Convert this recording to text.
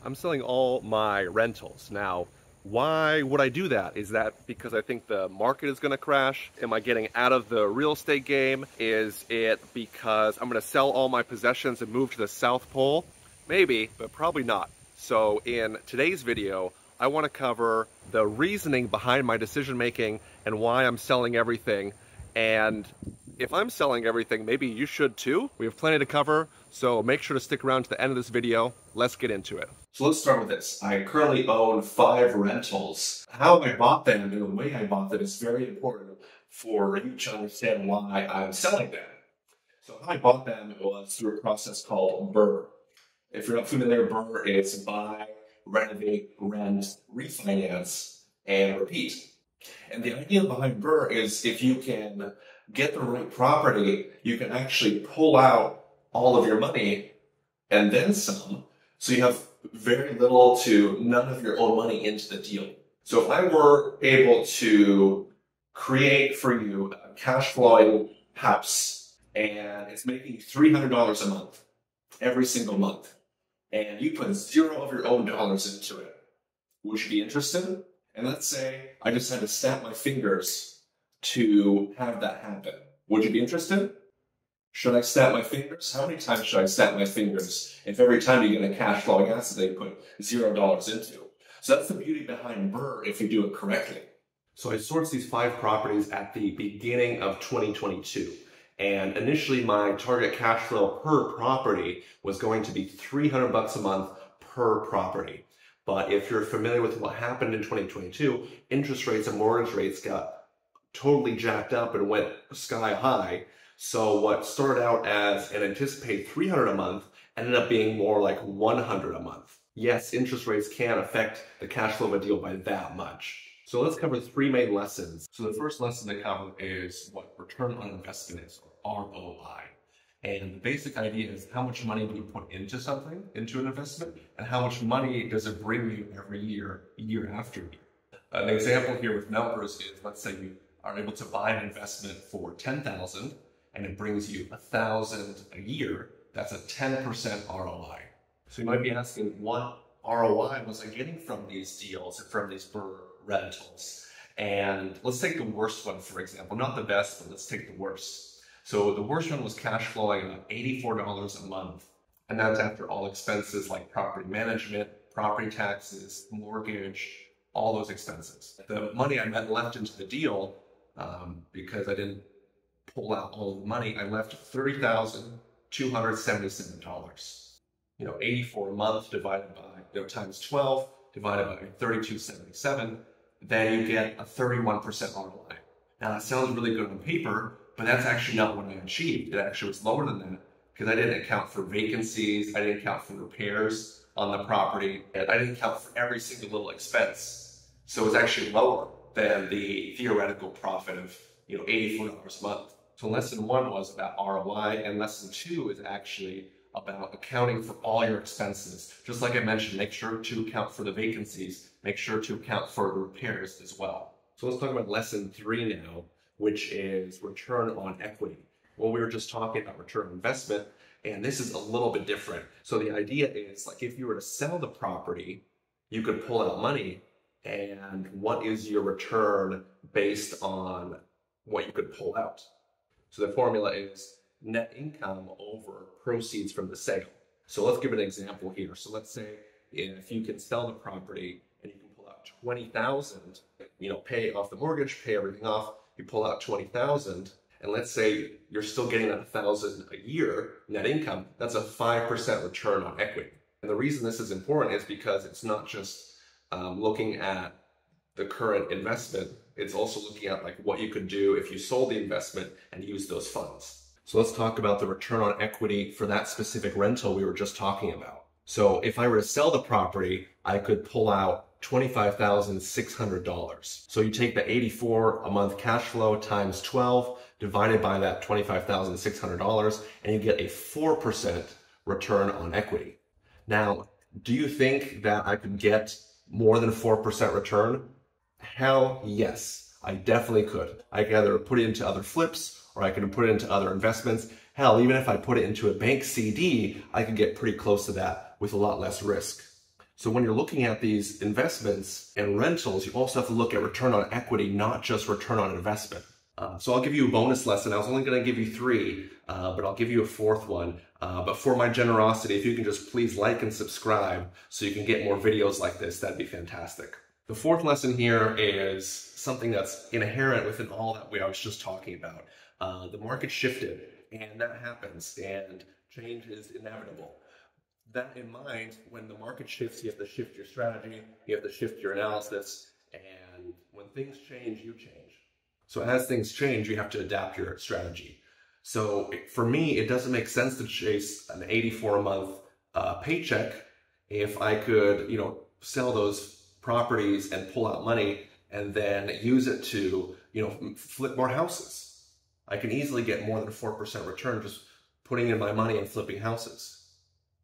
I'm selling all my rentals. Now, why would I do that? Is that because I think the market is going to crash? Am I getting out of the real estate game? Is it because I'm going to sell all my possessions and move to the South Pole? Maybe, but probably not. So in today's video, I want to cover the reasoning behind my decision making and why I'm selling everything. And if I'm selling everything, maybe you should too. We have plenty to cover, so make sure to stick around to the end of this video. Let's get into it. So let's start with this. I currently own 5 rentals. How I bought them and the way I bought them is very important for you to understand why I'm selling them. So how I bought them was through a process called BRRRR. If you're not familiar, BRRRR is buy, renovate, rent, refinance, and repeat. And the idea behind BRRRR is if you can get the right property, you can actually pull out all of your money and then some. So you have very little to none of your own money into the deal. So if I were able to create for you a cash flowing house and it's making you $300 a month every single month, and you put 0 of your own dollars into it, would you be interested? And let's say I just had to snap my fingers to have that happen. Would you be interested? Should I snap my fingers? How many times should I snap my fingers if every time you get a cash flowing asset that you put $0 into? So that's the beauty behind BRRRR if you do it correctly. So I sourced these 5 properties at the beginning of 2022. And initially my target cash flow per property was going to be $300 a month per property. But if you're familiar with what happened in 2022, interest rates and mortgage rates got totally jacked up and went sky high. So what started out as an anticipated $300 a month ended up being more like $100 a month. Yes, interest rates can affect the cash flow of a deal by that much. So let's cover 3 main lessons. So the first lesson to cover is what return on investment is, or ROI. And the basic idea is how much money do you put into something, into an investment, and how much money does it bring you every year, year after year. An example here with numbers is, let's say you are able to buy an investment for $10,000 and it brings you $1,000 a year. That's a 10% ROI. So you might be asking, what ROI was I getting from these deals and from these BRRRR rentals? And let's take the worst one, for example. Not the best, but let's take the worst. So the worst one was cash flowing about $84 a month. And that's after all expenses like property management, property taxes, mortgage, all those expenses. The money I left into the deal, because I didn't pull out all of the money, I left $30,277. 84 a month divided by, times 12, divided by 3277, then you get a 31% ROI. Now that sounds really good on paper, but that's actually not what I achieved. It actually was lower than that because I didn't account for vacancies, I didn't account for repairs on the property, and I didn't account for every single little expense. So it's actually lower than the theoretical profit of $84 a month. So lesson 1 was about ROI, and lesson 2 is actually about accounting for all your expenses. Just like I mentioned, make sure to account for the vacancies, make sure to account for the repairs as well. So let's talk about lesson 3 now, which is return on equity. Well, we were just talking about return on investment, and this is a little bit different. So the idea is, like, if you were to sell the property, you could pull out money, and what is your return based on what you could pull out? So the formula is net income over proceeds from the sale. So let's give an example here. So let's say if you can sell the property and you can pull out $20,000, pay off the mortgage, pay everything off, you pull out $20,000, and let's say you're still getting that $1,000 a year net income, that's a 5% return on equity. And the reason this is important is because it's not just looking at the current investment, it's also looking at like what you could do if you sold the investment and used those funds. So let's talk about the return on equity for that specific rental we were just talking about. So if I were to sell the property, I could pull out $25,600. So you take the 84 a month cash flow times 12 divided by that $25,600 and you get a 4% return on equity. Now, do you think that I could get more than 4% return? Hell yes, I definitely could. I could either put it into other flips or I could put it into other investments. Hell, even if I put it into a bank CD, I could get pretty close to that with a lot less risk. So when you're looking at these investments and rentals, you also have to look at return on equity, not just return on investment. So I'll give you a bonus lesson. I was only going to give you 3, but I'll give you a 4th one. But for my generosity, if you can just please like and subscribe so you can get more videos like this, that'd be fantastic. The 4th lesson here is something that's inherent within all that I was just talking about. The market shifted, and that happens, and change is inevitable. That in mind, when the market shifts, you have to shift your strategy, you have to shift your analysis, and when things change, you change. So as things change, you have to adapt your strategy. So for me, it doesn't make sense to chase an 84 a month paycheck if I could, sell those properties and pull out money and then use it to, flip more houses. I can easily get more than a 4% return just putting in my money and flipping houses.